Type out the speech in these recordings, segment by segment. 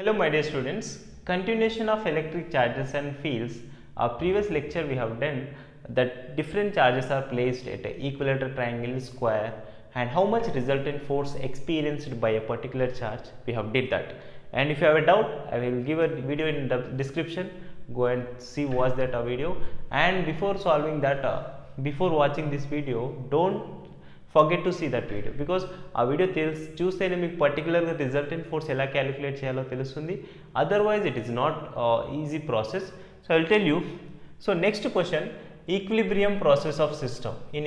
Hello my dear students, continuation of electric charges and fields. Our previous lecture we have done that different charges are placed at an equilateral triangle square and how much resultant force experienced by a particular charge, we have did that. And if you have a doubt, I will give a video in the description, go and see watch that video. And before solving that, before watching this video, don't forget to see that video because ఆ video చూస్తేనే మీకు పర్టికులర్గా resultant force ఎలా calculate చేయాలో తెలుస్తుంది. Otherwise it is not easy process. So I will tell you. So next question, equilibrium process of system in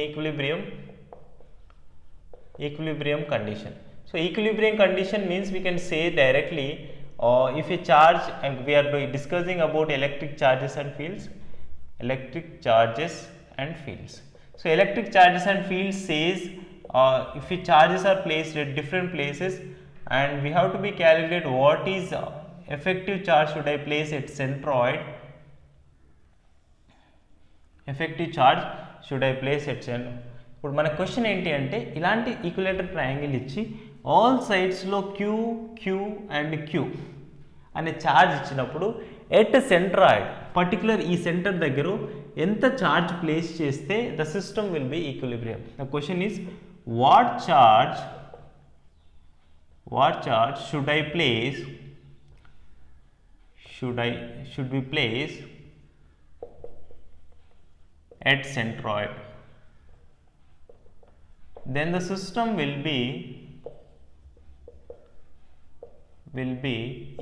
equilibrium condition. So equilibrium condition means we can say directly if a charge, and we are discussing about electric charges and fields. So electric charges and fields says if charges are placed at different places and we have to be calculate what is effective charge should I place at centroid. ఇప్పుడు మన question ఏంటి అంటే, ఇలాంటి equilateral triangle ఇచ్చి all సైడ్స్లో Q and queue అనే charge ఇచ్చినప్పుడు at centroid particular ఈ centre దగ్గర ఎంత ఛార్జ్ ప్లేస్ చేస్తే the system will be equilibrium. The question is what charge should I place should be placed at centroid, then the system will be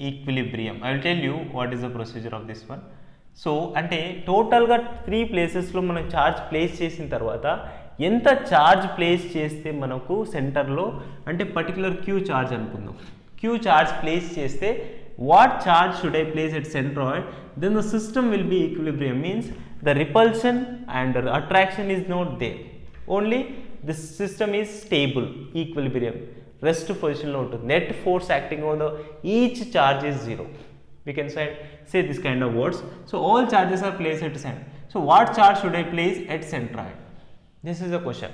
equilibrium. I will tell you what is the procedure of this one. So అంటే టోటల్గా 3 ప్లేసెస్లో మనం charge place చేసిన తర్వాత ఎంత charge place చేస్తే మనకు సెంటర్లో, అంటే పర్టికులర్ క్యూ ఛార్జ్ అనుకుందాం, క్యూ ఛార్జ్ ప్లేస్ చేస్తే what charge should I place at centroid, then the system will be equilibrium. Means the repulsion and attraction is not there, only this system is stable, equilibrium, rest పొజిషన్లో ఉంటుంది. Net force acting on the each charge is zero. We can say this kind of words. So all charges are placed at center. So what charge should I place at centroid? This is the question.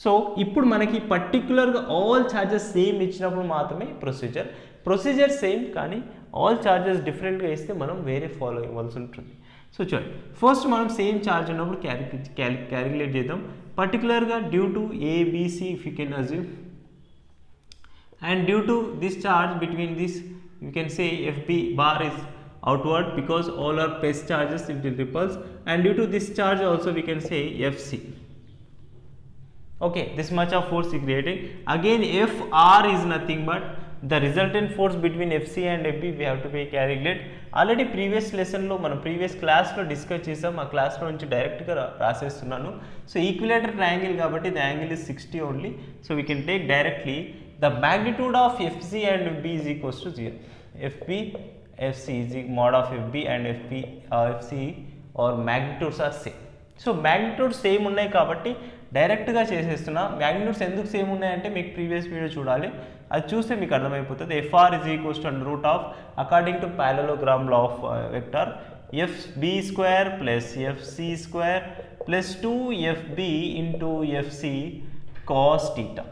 So ఇప్పుడు మనకి పర్టికులర్గా all charges same ఇచ్చినప్పుడు మాత్రమే procedure same, కానీ all charges డిఫరెంట్గా ఇస్తే మనం వేరే ఫాలో ఇవ్వాల్సి ఉంటుంది. సో చూడండి, ఫస్ట్ మనం సేమ్ ఛార్జ్ ఉన్నప్పుడు క్యాలిక్యులేట్ చేద్దాం. పర్టికులర్గా due to ABC if you can assume, and due to this charge between this you can say FB bar is outward because all are press charges, it will repulse, and due to this charge also we can say FC. Okay, this much of force is created. Again FR is nothing but the resultant force between FC and FB we have to be calculate. Already previous lesson లో మనం previous class లో discuss చేసాం, ఆ class లో నుంచి డైరెక్ట్గా రాసేస్తున్నాను. So equilateral triangle కాబట్టి the angle is 60 only, so we can take directly the magnitude of FC and FB is equals to 0. FC is mod of FB and FC or magnitudes are same. So magnitudes same ఉన్నాయి కాబట్టి డైరెక్ట్గా చేసేస్తున్నా. Magnitudes ఎందుకు same ఉన్నాయంటే మీకు previous video చూడాలి, అది చూస్తే మీకు అర్థమైపోతుంది. FR is equals to under root of, according to parallelogram law of vector, FB square plus FC square plus 2FB into FC cos theta.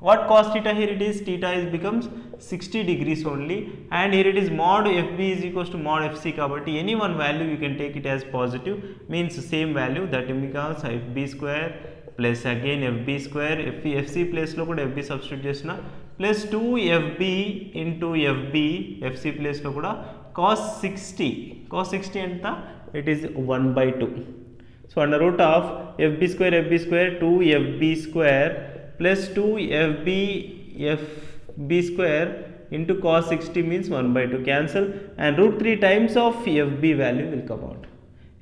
What cos theta here it is? Theta is becomes 60 degrees only, and here it is mod FB is equals to mod FC kabatti any one value you can take it as positive, means same value, that becomes FB square plus again FB square, FC place lo kuda FB substitute chesina, plus 2FB into FC place lo kuda cos 60 enta, it is 1/2. So under root of FB square 2FB square plus 2FB square into cos 60 means 1/2, cancel, and root 3 times of FB value will come out.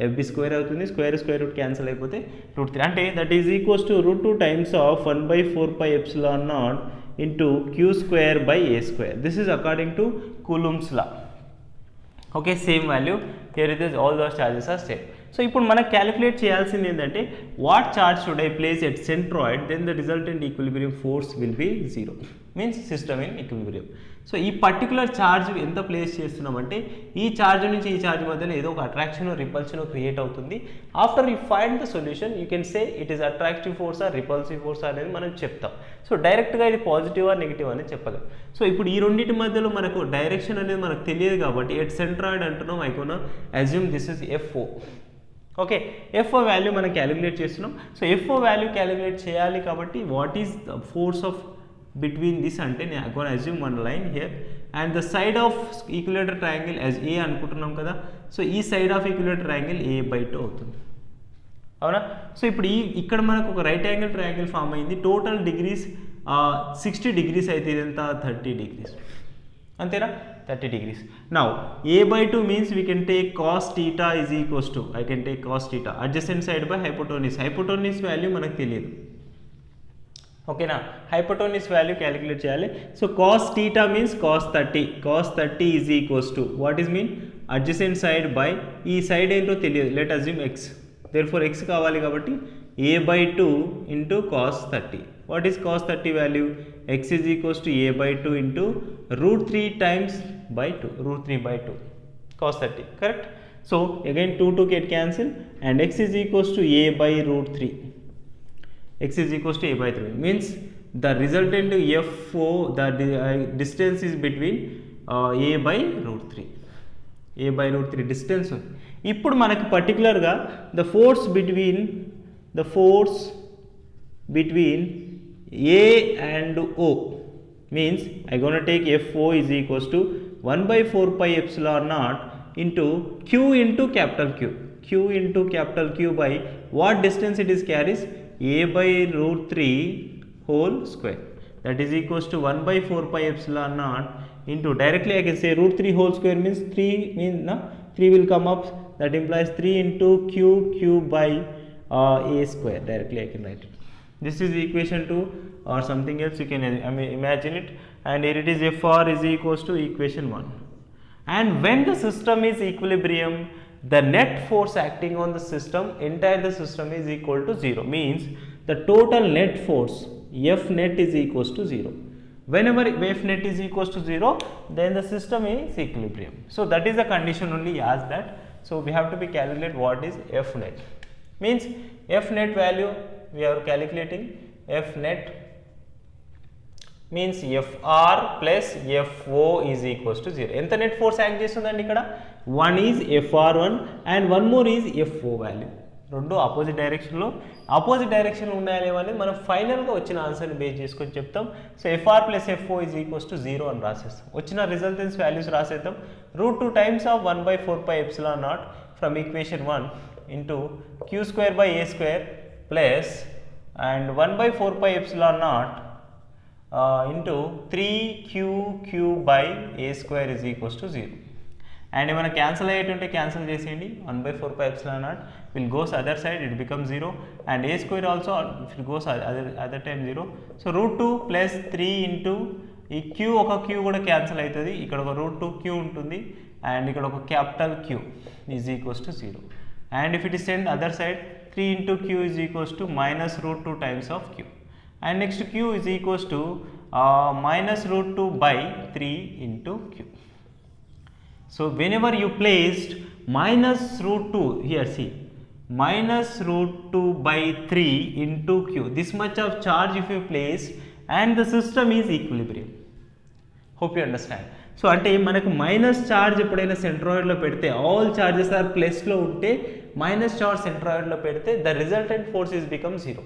FB square అవుతుంది, square root cancel అయిపోతే root 3 అంటే that is equals to root 2 times of 1/4 pi epsilon naught into q square by a square. This is according to Coulomb's law. Okay, same value here it is, all those charges are same. So ఇప్పుడు మనకు calculate చేయాల్సింది ఏంటంటే what charge should I place at centroid, then the resultant equilibrium force will be 0, means system in equilibrium. So ఈ particular charge ఎంత place చేస్తున్నామంటే ఈ charge నుంచి ఈ ఛార్జ్ మధ్యలో ఏదో ఒక అట్రాక్షన్ రిపల్షన్ క్రియేట్ అవుతుంది. After you find the solution you can say it is attractive force or repulsive force అనేది మనం చెప్తాం. సో డైరెక్ట్గా ఇది పాజిటివ్ ఆర్ నెగిటివ్ అనేది చెప్పలేం. సో ఇప్పుడు ఈ రెండింటి మధ్యలో మనకు డైరెక్షన్ అనేది మనకు తెలియదు కాబట్టి ఎట్ సెంట్రాయిడ్ అంటున్నాం. I gonna assume this is FO. Okay, FO value మనం క్యాలిక్యులేట్ చేస్తున్నాం. సో FO వాల్యూ క్యాలిక్యులేట్ చేయాలి కాబట్టి what is the force of between this అంటే నేను gonna assume one line here and the side of equilateral triangle as A అనుకుంటున్నాం కదా. So ఈ side of equilateral triangle A/2 అవుతుంది, అవునా. సో ఇప్పుడు ఇక్కడ మనకు ఒక రైట్ యాంగిల్ ట్రయాంగిల్ ఫామ్ అయింది. టోటల్ డిగ్రీస్ 60 degrees అయితే ఇదంతా 30 degrees, అంతేనా, 30 degrees. Now A/2 means we can take cos theta is equals to, I can take cos theta adjacent side by hypotenuse value మనకు తెలియదు, ఓకేనా. హైపోటోనిస్ వాల్యూ క్యాలిక్యులేట్ చేయాలి. So cos theta means cos 30 is equals to what is mean adjacent side by ఈ side ఏంటో తెలియదు, let assume x, therefore x కావాలి కాబట్టి A/2 into cos 30. What is cos 30 value? X is equals to A/2 into √3 times by 2, √3/2 cos 30, correct. So again 2 get cancelled and x is equals to A/√3. X is equals to A/3 means the resultant FO, the distance is between A/√3. A/√3 distance. ఇప్పుడు మనకి పర్టికులర్గా the force between A and O means I gonna take FO is equals to 1/4 pi epsilon naught into Q into capital Q by what distance it is carries, A/√3 whole square, that is equals to 1/4 pi epsilon naught into, directly I can say √3 whole square means 3 will come up, that implies 3 into Q by A square. Directly I can write it. This is equation 2 or something else, you can imagine it. And here it is FR is equals to equation 1. And when the system is equilibrium, the net force acting on the system, entire the system is equal to 0. Means the total net force F net is equals to 0. Whenever F net is equals to 0, then the system is equilibrium. So that is the condition only as that. So we have to be calculate what is F net. Means F net value we are calculating. F net means FR plus FO is equals to 0. ఎంత net force act చేస్తుందండి ఇక్కడ? 1 is FR1 and 1 more is FO value. రెండు opposite డైరెక్షన్లో ఉన్నాయా లేవా అనేది మనం ఫైనల్గా వచ్చిన ఆన్సర్ని బేస్ చేసుకొని చెప్తాం. So FR plus FO is equals to 0 అని రాసేస్తాం. వచ్చిన రిజల్టెన్స్ values రాసేద్దాం. √2 times of 1/4 pi epsilon naught from equation 1 into Q square by A square plus and 1/4 pi epsilon naught into 3QQ by A square is equals to 0. And ఏమైనా cancel అయ్యేటుంటే cancel చేసేయండి. 1/4 pi epsilon naught will goes other side, it becomes 0 and A square also if it goes other time 0. So √2 plus 3 into ఈ Q ఒక Q కూడా cancel అవుతుంది, ఇక్కడ ఒక √2Q ఉంటుంది and ఇక్కడ ఒక capital Q is equals to 0. And if it is sent other side, 3 into Q is equals to minus √2 times of Q. And next Q is equals to minus √2 by 3 into Q. So whenever you placed minus √2 here, see minus √2 by 3 into Q, this much of charge if you place and the system is equilibrium. Hope you understand. So అంటే మనకు minus charge ఎప్పుడైనా సెంట్రాయిడ్లో పెడితే all charges are ప్లస్లో ఉంటే minus charge సెంట్రాయిడ్లో పెడితే the resultant force is become 0.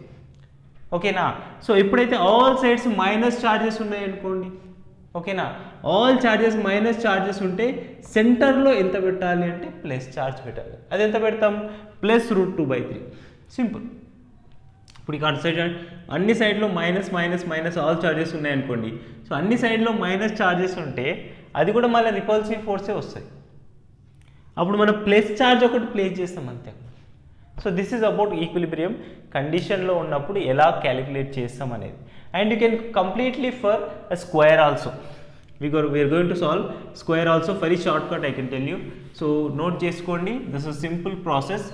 ఓకేనా. So ఎప్పుడైతే all sides minus charges ఉన్నాయనుకోండి, ఓకేనా, ఆల్ ఛార్జెస్ మైనస్ ఛార్జెస్ ఉంటే సెంటర్లో ఎంత పెట్టాలి అంటే ప్లస్ ఛార్జ్ పెట్టాలి. అది ఎంత పెడతాం? ప్లస్ √2/3. సింపుల్. ఇప్పుడు ఇక్కడ సైడ్ అన్ని సైడ్లో మైనస్ ఆల్ ఛార్జెస్ ఉన్నాయనుకోండి. సో అన్ని సైడ్లో మైనస్ ఛార్జెస్ ఉంటే అది కూడా మళ్ళీ రిపల్సివ్ ఫోర్సే వస్తాయి. అప్పుడు మనం ప్లస్ ఛార్జ్ ఒకటి ప్లేస్ చేస్తాం అంతే. So this is about equilibrium కండిషన్లో ఉన్నప్పుడు ఎలా క్యాలిక్యులేట్ చేస్తాం అనేది. And you can completely for a square also. We're going to solve square also. Very short cut I can tell you. So note చేసుకోండి, this is simple process.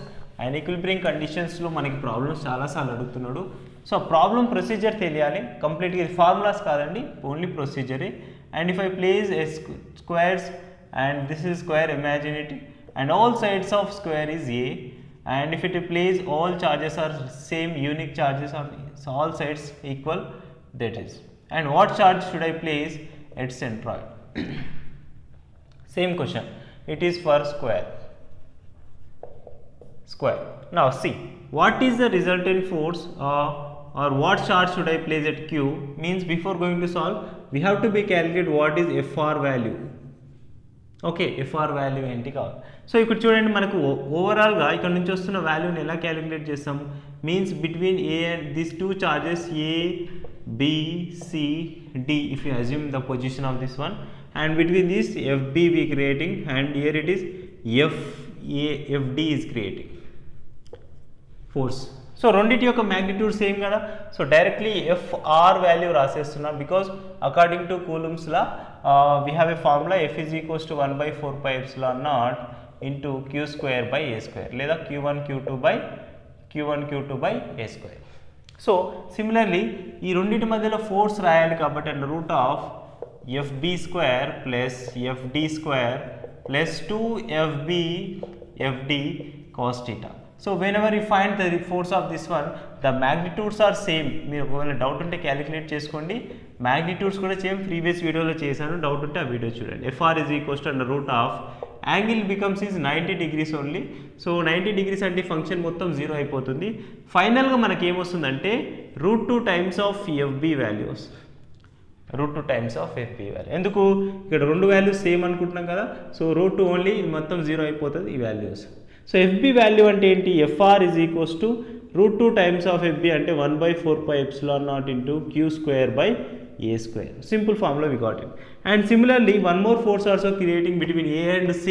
And equilibrium కండిషన్స్లో మనకి problems చాలాసార్లు అడుగుతున్నాడు. So problem procedure తెలియాలి కంప్లీట్గా. ఇది formulas కాదండి, only ప్రొసీజరే. and if I place a squares and this is square, imagine it, and all sides of square is a, and if it place all charges are same unique charges on all sides equal, that is, and what charge should I place at centroid? Same question, it is for square. Now see, what is the resultant force or what charge should I place at Q? Means before going to solve, we have to be calculate what is FR value. Okay, FR value ఏంటి కావాలి. So ఇక్కడ చూడండి, మనకు ఓవరాల్గా ఇక్కడ నుంచి వస్తున్న వాల్యూని ఎలా క్యాలిక్యులేట్ చేస్తాం? Means between A and this two charges A B C D, if you assume the position of this one, and between this FB we creating, and here it is FD is creating force. So రెండింటి యొక్క magnitude same కదా. So directly FR value రాసేస్తున్నా, because according to Coulomb's law we have a formula F is equals to 1 by 4 pi epsilon naught into q square by a square, లేదా q1 q2 by a square. So similarly ఈ రెండింటి మధ్యలో force రాయాలి కాబట్టి and root of fb square plus fd square plus 2fb fd cos theta. So whenever you find the force of this one, the magnitudes are same. మీరు ఒకవేళ doubt ఉంటే calculate చేసుకోండి, magnitudes కూడా సేమ్. ప్రీవియస్ వీడియోలో చేశాను, doubt ఉంటే ఆ video చూడండి. FR is equals to under root of angle becomes is 90 degrees only. So 90 degrees అంటే ఫంక్షన్ మొత్తం 0 అయిపోతుంది. ఫైనల్గా మనకి ఏమొస్తుందంటే √2 times of FB values, √2 times of FB value. ఎందుకు ఇక్కడ రెండు వాల్యూస్ సేమ్ అనుకుంటున్నాం కదా, సో √2 ఓన్లీ మొత్తం 0 అయిపోతుంది ఈ వాల్యూస్. సో ఎఫ్బి వాల్యూ అంటే ఏంటి? FR is equals to √2 times of FB అంటే 1 by 4 pi epsilon naught into q square by a square. Simple formula we got it. And similarly, one more force also creating between A and C.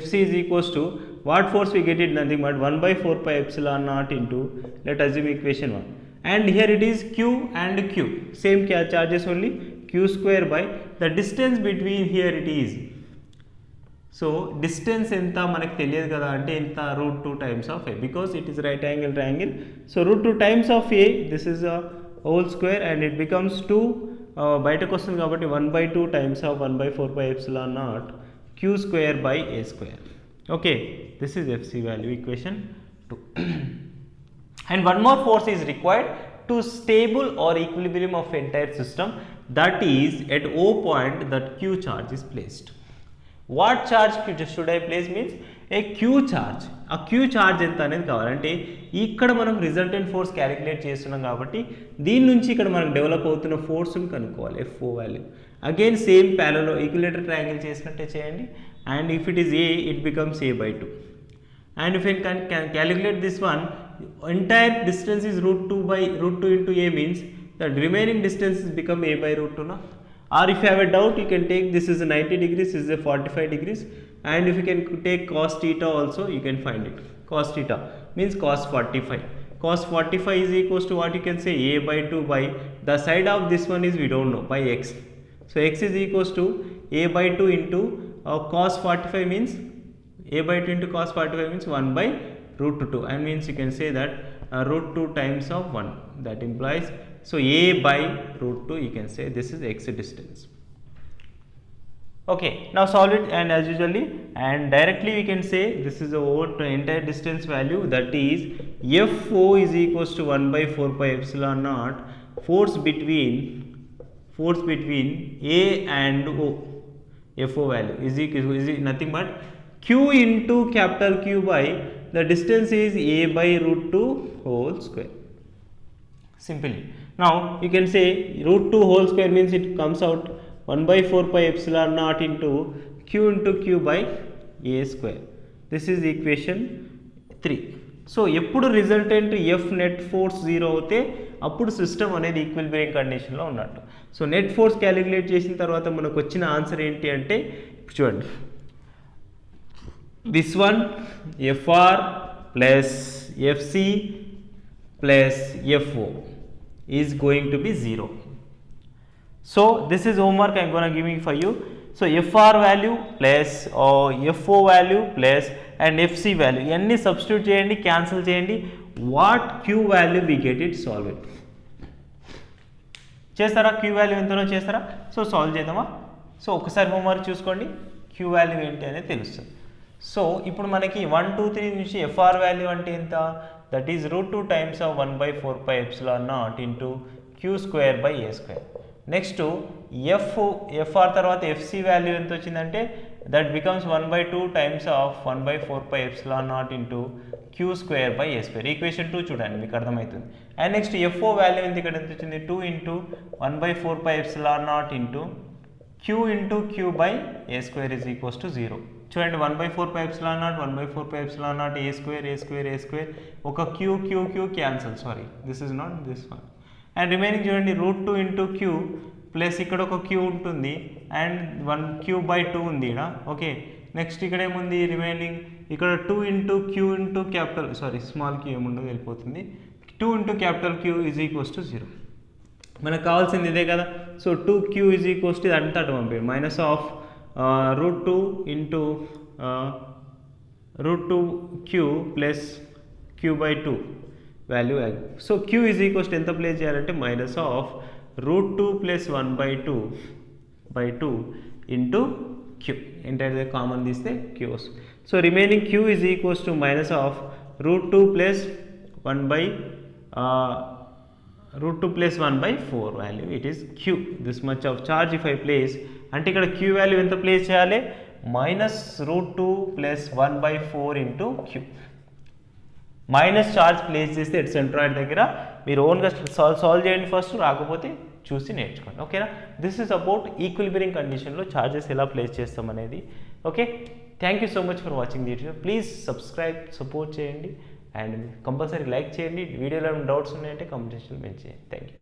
Fc is equals to what force we get it? Nothing but 1 by 4 pi epsilon naught into, let us assume equation 1. And here it is q and q. Same charges only, q square by the distance between here it is. So distance ఎంత మనకు తెలియదు కదా, అంటే ఎంత √2 times of A, because it is right angle triangle. So √2 times of A, this is a whole square and it becomes 2, బయటకు వస్తుంది కాబట్టి 1 by 2 times of 1 by 4 pi epsilon naught q square by a square. Okay, this is FC value, equation 2. And one more force is required to stable or equilibrium of entire system, that is at O point that q charge is placed. What charge should I place means a q charge. ఆ q charge ఎంత అనేది కావాలంటే ఇక్కడ మనం resultant force calculate చేస్తున్నాం కాబట్టి దీని నుంచి ఇక్కడ మనం డెవలప్ అవుతున్న ఫోర్స్ని కనుక్కోవాలి, FO వాల్యూ. అగైన్ సేమ్ ప్యారలో ఈక్విలేటర్ ట్రయాంగిల్ చేసినట్టే చేయండి, and if it is a, it becomes a by 2. And if you can calculate this one, entire distance is √2 into a, means the remaining distance is become a by √2 now. Or if you have a doubt, you can take this is 90 degrees, this is 45 degrees, and if you can take cos theta also, you can find it. Cos theta means cos 45. Cos 45 is equals to what you can say, a by 2 by the side of this one is we don't know, by x. So x is equals to a by 2 into cos 45 means a by 2 into cos 45 means 1 by √2, and means you can say that √2 times of 1, that implies, so a by √2, you can say this is x distance. Okay, now solve it, and as usually, and directly we can say this is the entire distance value, that is FO is equals to 1 by 4 pi epsilon naught force between A and O. FO value is nothing but q into capital Q by the distance is a by √2 whole square. Simply, now you can say √2 whole square means it comes out 1 by 4 pi epsilon naught into q by a square. This is equation 3. So ఎప్పుడు resultant F net force 0 అవుతే అప్పుడు system అనేది equilibrium కండిషన్లో ఉన్నట్టు. So net force calculate చేసిన తర్వాత మనకు వచ్చిన ఆన్సర్ ఏంటి అంటే చూడండి, this one FR plus FC plus FO is going to be 0. So this is homework I am going to giving for you. So FR value plus FO value plus and FC value ఇవన్నీ substitute చేయండి, cancel చేయండి. What Q value we get it, solve it. చేస్తారా? Queue value ఎంతనో చేస్తారా? So solve చేద్దామా? So ఒకసారి homework చూసుకోండి, queue value ఏంటి అనేది తెలుస్తుంది. సో ఇప్పుడు మనకి 1 2 3 నుంచి ఎఫ్ఆర్ వాల్యూ అంటే ఎంత? That is √2 times of 1/4πε0 into q square by A square. Next FR తర్వాత ఎఫ్సి వాల్యూ ఎంత వచ్చిందంటే that becomes 1/2 times of 1/4πε0 into q square by A square. Equation 2 చూడండి, మీకు అర్థమవుతుంది. అండ్ నెక్స్ట్ ఎఫ్ఓ వాల్యూ ఎంత ఇక్కడ ఎంత వచ్చింది? 2 into 1/4πε0 into q by A square is equals to 0. చూడండి 1/4πε0 1/4πε0 ఏ స్క్వేర్ ఒక q cancel, sorry this is not this one. And remaining చూడండి √2 ఇంటూ క్యూ ప్లస్ ఇక్కడ ఒక క్యూ ఉంటుంది అండ్ 1 క్యూ బై 2 ఉంది ఇక్కడ. ఓకే, నెక్స్ట్ ఇక్కడ ఏముంది రిమైనింగ్? ఇక్కడ 2 into Q into capital, sorry small Q ఏముండదు వెళ్ళిపోతుంది. 2 into capital Q is equals to 0. మనకు కావాల్సింది ఇదే కదా. So 2q is equals to అంతా అటు పంపేది minus of √2 into √2q plus q by 2 value. So q is equals to ఎంత ప్లేస్ చేయాలంటే minus of √2 plus 1/2 into q. ఏంటంటే కామన్ తీస్తే క్యూ వస్తుంది. So remaining q is equals to minus of √2 plus 1/4 value, it is q. This much of charge if I place, అంటే ఇక్కడ q value ఎంత place చేయాలి? Minus √2 plus 1/4 into Q. Minus charge place చేస్తే at centroid దగ్గర మీరు ఓన్గా solve చేయండి first, రాకపోతే చూసి నేర్చుకోండి. ఓకేనా? దిస్ ఈజ్ అబౌట్ ఈక్విలిబ్రియం కండిషన్లో చార్జెస్ ఎలా ప్లేస్ చేస్తాం అనేది. Okay, thank you so much for watching the video. Please subscribe, support చేయండి అండ్ కంపల్సరీ లైక్ చేయండి. వీడియోలో డౌట్స్ ఉన్నాయంటే కామెంట్ సెక్షన్లో మెన్షన్ చేయండి. Thank you.